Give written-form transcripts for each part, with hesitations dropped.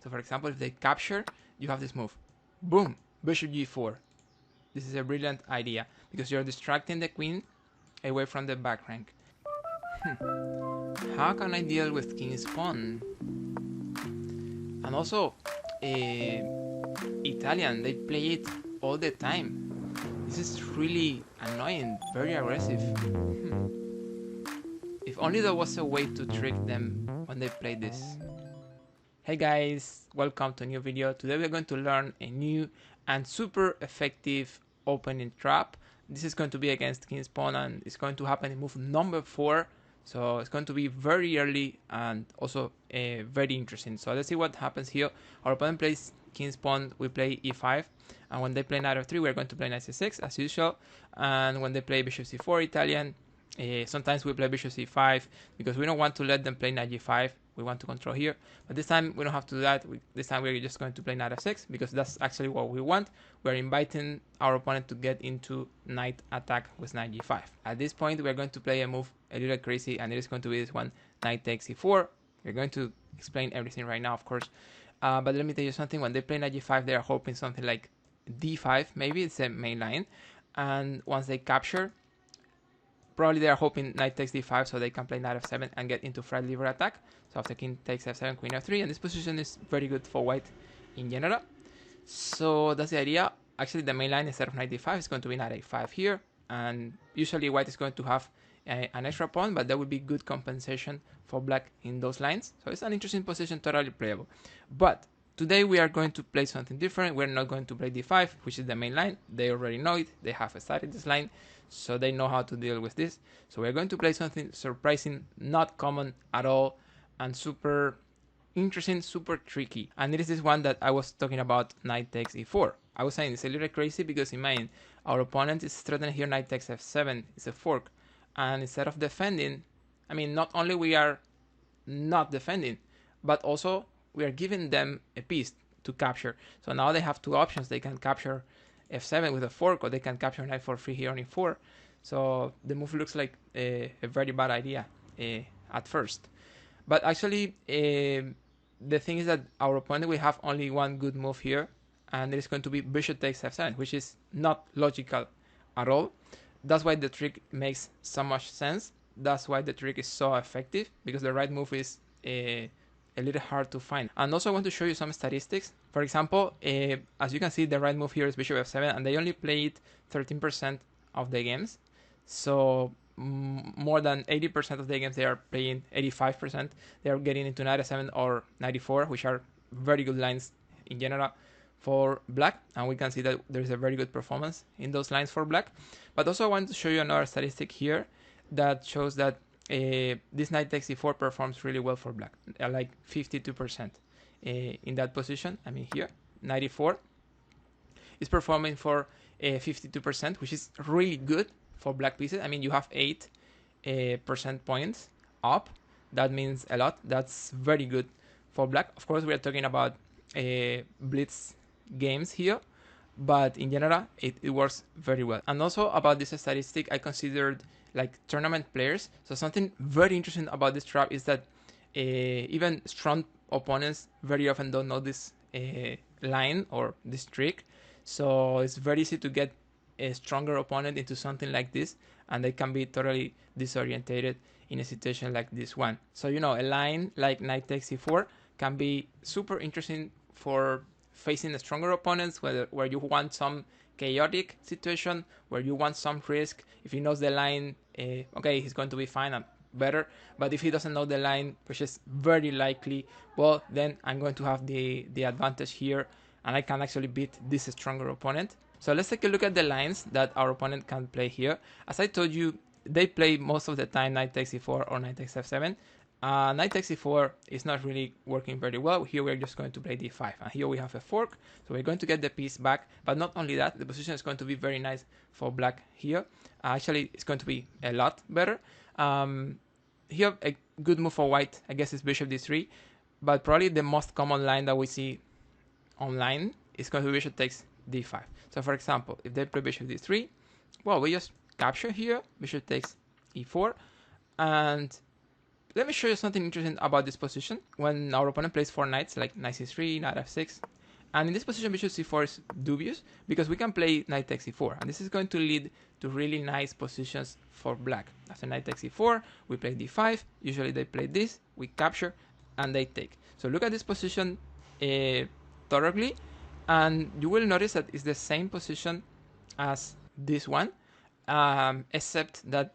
So for example, if they capture, you have this move. Boom, bishop g4. This is a brilliant idea because you're distracting the queen away from the back rank. How can I deal with king's pawn? And also, Italian, they play it all the time. This is really annoying, very aggressive. If only there was a way to trick them when they play this. Hey guys, welcome to a new video. Today we're going to learn a new and super effective opening trap. This is going to be against king's pawn and it's going to happen in move number 4. So it's going to be very early and also very interesting. So let's see what happens here. Our opponent plays king's pawn, we play e5. And when they play knight f3, we're going to play knight c6 as usual. And when they play bishop c4 Italian, sometimes we play bishop c5 because we don't want to let them play knight g5. We want to control here, but this time we don't have to do that. This time we're just going to play knight f6 because that's actually what we want. We're inviting our opponent to get into knight attack with knight g5. At this point, we're going to play a move a little crazy, and it is going to be this one: knight takes e4. We're going to explain everything right now, of course. But let me tell you something. When they play knight g5, they are hoping something like d5. Maybe it's a main line, and once they capture, probably they are hoping knight takes d5 so they can play knight f7 and get into fried liver attack. So after king takes f7, queen f3, and this position is very good for white in general. So that's the idea. Actually, the main line instead of knight d5 is going to be knight a5 here, and usually white is going to have an extra pawn, but that would be good compensation for black in those lines. So it's an interesting position, totally playable. But today we are going to play something different. We're not going to play d5, which is the main line. They already know it. They have studied this line, so they know how to deal with this. So we're going to play something surprising, not common at all, and super interesting, super tricky. And it is this one that I was talking about, knight takes e4. I was saying it's a little crazy because imagine our opponent is threatening here knight takes f7. It's a fork. And instead of defending, I mean, not only we are not defending, but also we are giving them a piece to capture. So now they have two options. They can capture f7 with a fork, or they can capture knight for free here on e4. So the move looks like a very bad idea at first. But actually, the thing is that our opponent will have only one good move here, and it is going to be bishop takes f7, which is not logical at all. That's why the trick makes so much sense. That's why the trick is so effective, because the right move is a little hard to find. And also I want to show you some statistics. For example, as you can see, the right move here is bishop f7, and they only play it 13% of the games. So more than 80% of the games they are playing, 85%, they are getting into knight f7 or knight e4, which are very good lines in general for black, and we can see that there is a very good performance in those lines for black. But also I want to show you another statistic here that shows that this knight takes e4 performs really well for black, like 52% in that position. I mean here, knight e4 is performing for 52%, which is really good for black pieces. I mean, you have 8 percent points up. That means a lot. That's very good for black. Of course, we are talking about blitz games here, but in general, it works very well. And also about this statistic, I considered like tournament players. So something very interesting about this trap is that even strong opponents very often don't know this line or this trick. So it's very easy to get a stronger opponent into something like this, and they can be totally disorientated in a situation like this one. So you know, a line like knight takes e4 can be super interesting for facing stronger opponents, where you want some chaotic situation, where you want some risk. If he knows the line, okay, he's going to be fine and better. But if he doesn't know the line, which is very likely, well, then I'm going to have the advantage here, and I can actually beat this stronger opponent. So let's take a look at the lines that our opponent can play here. As I told you, they play most of the time knight takes e4 or knight takes f7. Knight takes e4 is not really working very well. Here we're just going to play d5, and here we have a fork, so we're going to get the piece back. But not only that, the position is going to be very nice for black here. Actually, it's going to be a lot better. Here, a good move for white, I guess, is bishop d3, but probably the most common line that we see online is going to be bishop takes d5. So for example, if they play bishop d3, well, we just capture here, bishop takes e4, and let me show you something interesting about this position. When our opponent plays 4 knights, like knight c3, knight f6, and in this position bishop c4 is dubious because we can play knight takes c4, and this is going to lead to really nice positions for black. After knight takes c4, we play d5. Usually they play this, we capture, and they take. So look at this position thoroughly, and you will notice that it's the same position as this one, except that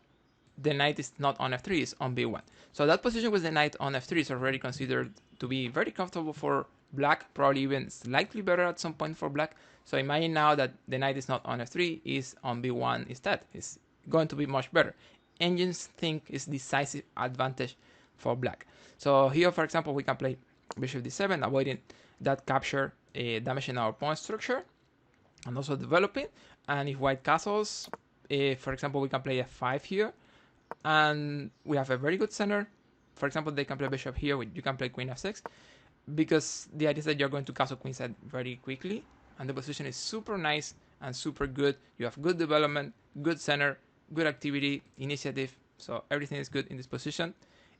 the knight is not on f3, it's on b1. So that position with the knight on f3 is already considered to be very comfortable for black, probably even slightly better at some point for black. So imagine now that the knight is not on f3, is on b1 instead. It's going to be much better. Engines think it's decisive advantage for black. So here, for example, we can play bishop d7, avoiding that capture, damaging our pawn structure, and also developing. And if white castles, for example, we can play f5 here, and we have a very good center. For example, they can play bishop here, you can play queen f6, because the idea is that you're going to castle queenside very quickly, and the position is super nice and super good. You have good development, good center, good activity, initiative, so everything is good in this position.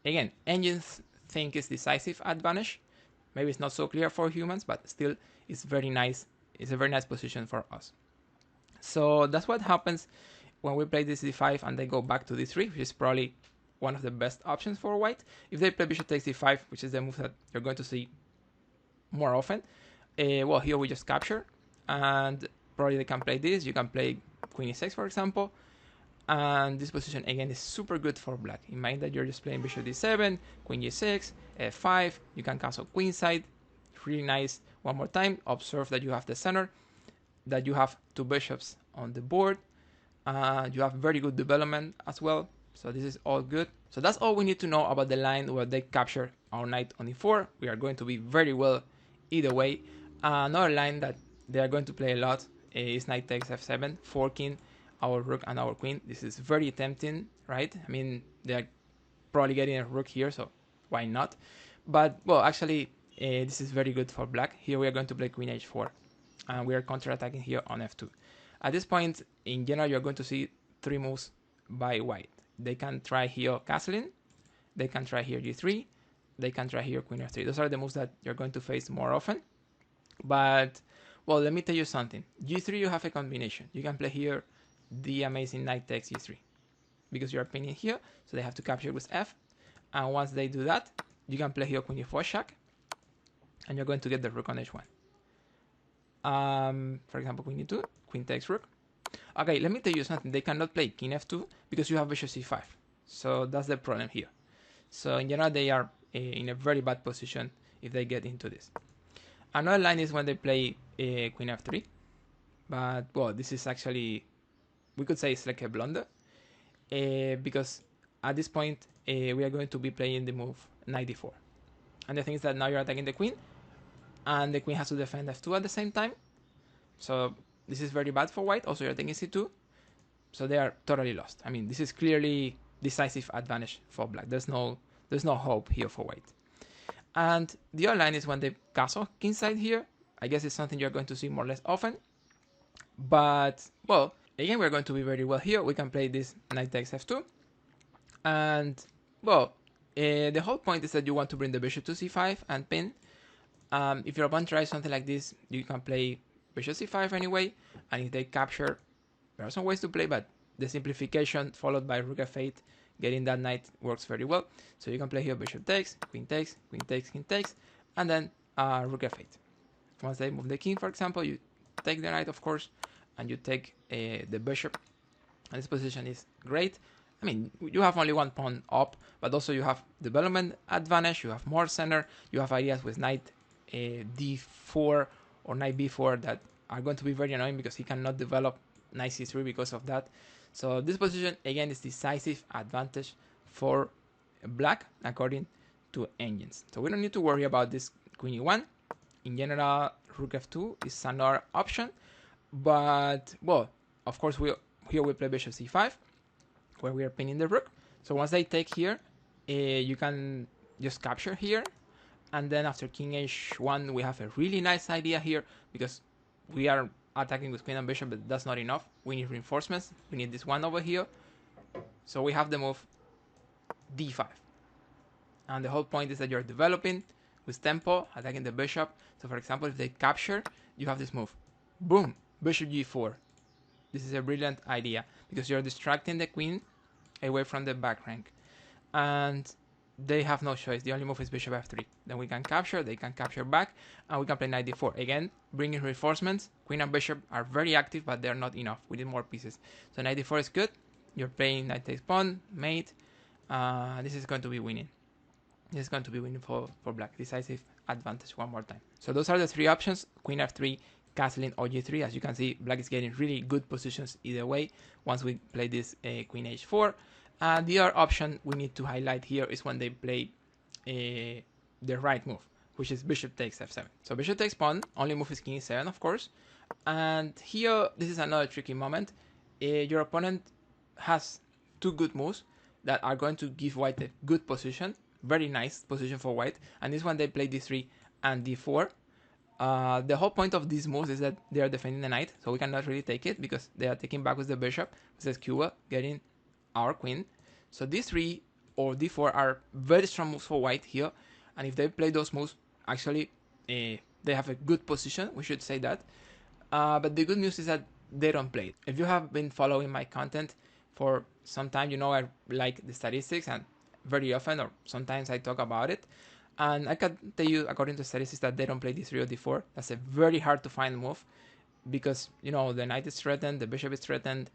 Again, engines think it's decisive advantage. Maybe it's not so clear for humans, but still it's very nice. It's a very nice position for us. So that's what happens when we play this d5 and they go back to d3, which is probably one of the best options for white. If they play bishop takes d5, which is the move that you're going to see more often, well, here we just capture, and probably they can play this. You can play queen e6, for example, and this position again is super good for black. Imagine that you're just playing bishop d7, queen g6, f5. You can castle queenside, really nice. One more time, observe that you have the center, that you have 2 bishops on the board. You have very good development as well. So this is all good. So that's all we need to know about the line where they capture our knight on e4. We are going to be very well either way. Another line that they are going to play a lot is knight takes f7, forking our rook and our queen. This is very tempting, right? I mean, they are probably getting a rook here, so why not? But, well, actually, this is very good for black. Here we are going to play queen h4, and we are counter-attacking here on f2. At this point, in general, you're going to see 3 moves by white. They can try here castling, they can try here g3, they can try here queen f3. Those are the moves that you're going to face more often. But, well, let me tell you something. g3, you have a combination. You can play here the amazing knight takes g3, because you're pinning here, so they have to capture with f. And once they do that, you can play here queen e4 shack, and you're going to get the rook on h1. For example, queen e2, queen takes rook. Okay, let me tell you something. They cannot play king f2 because you have bishop c5. So that's the problem here. So in general, they are in a very bad position if they get into this. Another line is when they play queen f3. But, well, this is actually, we could say it's like a blunder. Because at this point, we are going to be playing the move knight d4. And the thing is that now you're attacking the queen, and the queen has to defend f2 at the same time. So this is very bad for white. Also, you're taking c2. So they are totally lost. I mean, this is clearly decisive advantage for black. There's no hope here for white. And the other line is when they castle kingside here. I guess it's something you're going to see more or less often. But, well, again, we're going to be very well here. We can play this knight takes f2. And, well, the whole point is that you want to bring the bishop to c5 and pin. If your opponent tries something like this, you can play bishop c5 anyway. And if they capture, there are some ways to play, but the simplification followed by rook f8, getting that knight works very well. So you can play here bishop takes, queen takes, queen takes, king takes, and then rook f8. Once they move the king, for example, you take the knight, of course, and you take the bishop. And this position is great. I mean, you have only one pawn up, but also you have development advantage, you have more center, you have ideas with knight d4 or knight b4 that are going to be very annoying because he cannot develop knight c3 because of that. So this position, again, is decisive advantage for black according to engines. So we don't need to worry about this queen e1. In general, rook f2 is another option. But, well, of course, here we play bishop c5, where we are pinning the rook. So once they take here, you can just capture here. And then after king h1, we have a really nice idea here, because we are attacking with queen and bishop, but that's not enough. We need reinforcements. We need this one over here. So we have the move d5. And the whole point is that you're developing with tempo, attacking the bishop. So for example, if they capture, you have this move. Boom, bishop g4. This is a brilliant idea because you're distracting the queen away from the back rank. And they have no choice. The only move is bishop f3. Then we can capture, they can capture back, and we can play knight d4. Again, bringing reinforcements. Queen and bishop are very active, but they're not enough. We need more pieces. So knight d4 is good. You're playing knight takes pawn, mate. This is going to be winning. This is going to be winning for black. Decisive advantage one more time. So those are the three options. Queen f3, castling, or g3. As you can see, black is getting really good positions either way once we play this queen h4. The other option we need to highlight here is when they play the right move, which is bishop takes f7. So bishop takes pawn, only move is king e7, of course. And here, this is another tricky moment. Your opponent has two good moves that are going to give white a good position, very nice position for white. And this one they play d3 and d4. The whole point of these moves is that they are defending the knight, so we cannot really take it because they are taking back with the bishop, with Cuba getting our queen. So d3 or d4 are very strong moves for white here, and if they play those moves, actually they have a good position, we should say that. But the good news is that they don't play it. If you have been following my content for some time, you know I like the statistics, and very often or sometimes I talk about it. And I can tell you, according to statistics, that they don't play d3 or d4. That's a very hard to find move because, you know, the knight is threatened, the bishop is threatened.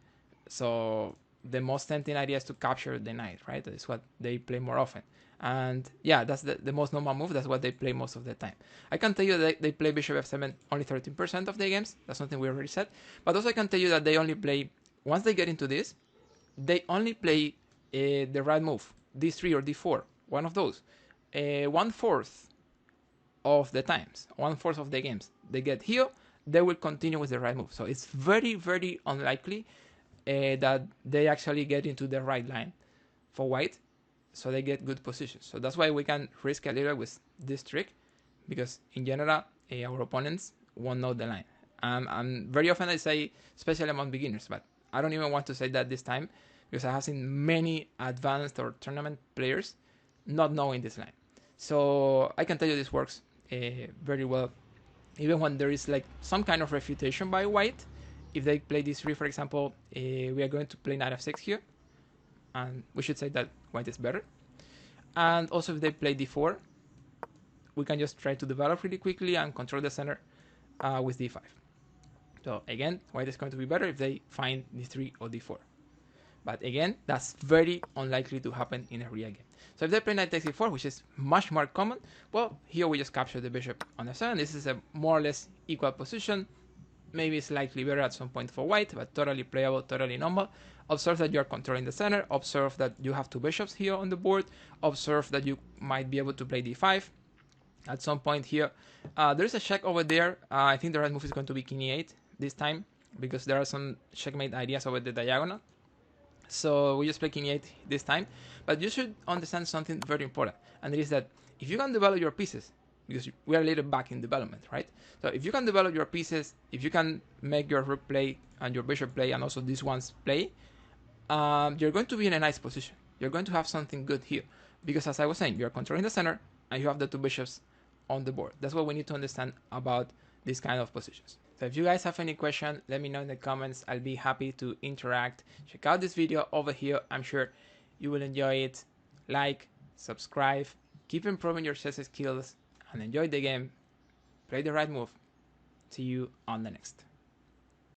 So the most tempting idea is to capture the knight, right? That's what they play more often. And yeah, that's the most normal move. That's what they play most of the time. I can tell you that they play bishop f7 only 13% of the games. That's something we already said. But also I can tell you that they only play, once they get into this, they only play the right move, d3 or d4, one of those. 1/4 of the times, 1/4 of the games they get here, they will continue with the right move. So it's very, very unlikely that they actually get into the right line for white, so they get good positions. So that's why we can risk a little with this trick, because in general our opponents won't know the line. And very often I say, especially among beginners, but I don't even want to say that this time because I have seen many advanced or tournament players not knowing this line. So I can tell you this works very well, even when there is like some kind of refutation by white. If they play d3, for example, we are going to play knight f6 here, and we should say that white is better. And also if they play d4, we can just try to develop really quickly and control the center with d5. So again, white is going to be better if they find d3 or d4. But again, that's very unlikely to happen in a real game. So if they play knight takes e4, which is much more common, well, here we just capture the bishop on f7. This is a more or less equal position. Maybe slightly better at some point for white, but totally playable, totally normal. Observe that you're controlling the center. Observe that you have two bishops here on the board. Observe that you might be able to play d5 at some point here. There's a check over there. I think the right move is going to be king e8 this time, because there are some checkmate ideas over the diagonal. So we just play king e8 this time. But you should understand something very important, and it is that if you can develop your pieces, because we are a little back in development, right? So if you can develop your pieces, if you can make your rook play and your bishop play and also these ones play, you're going to be in a nice position. You're going to have something good here, because as I was saying, you're controlling the center and you have the two bishops on the board. That's what we need to understand about these kind of positions. So if you guys have any question, let me know in the comments. I'll be happy to interact. Check out this video over here. I'm sure you will enjoy it. Like, subscribe, keep improving your chess skills, and enjoy the game. Play the right move. See you on the next.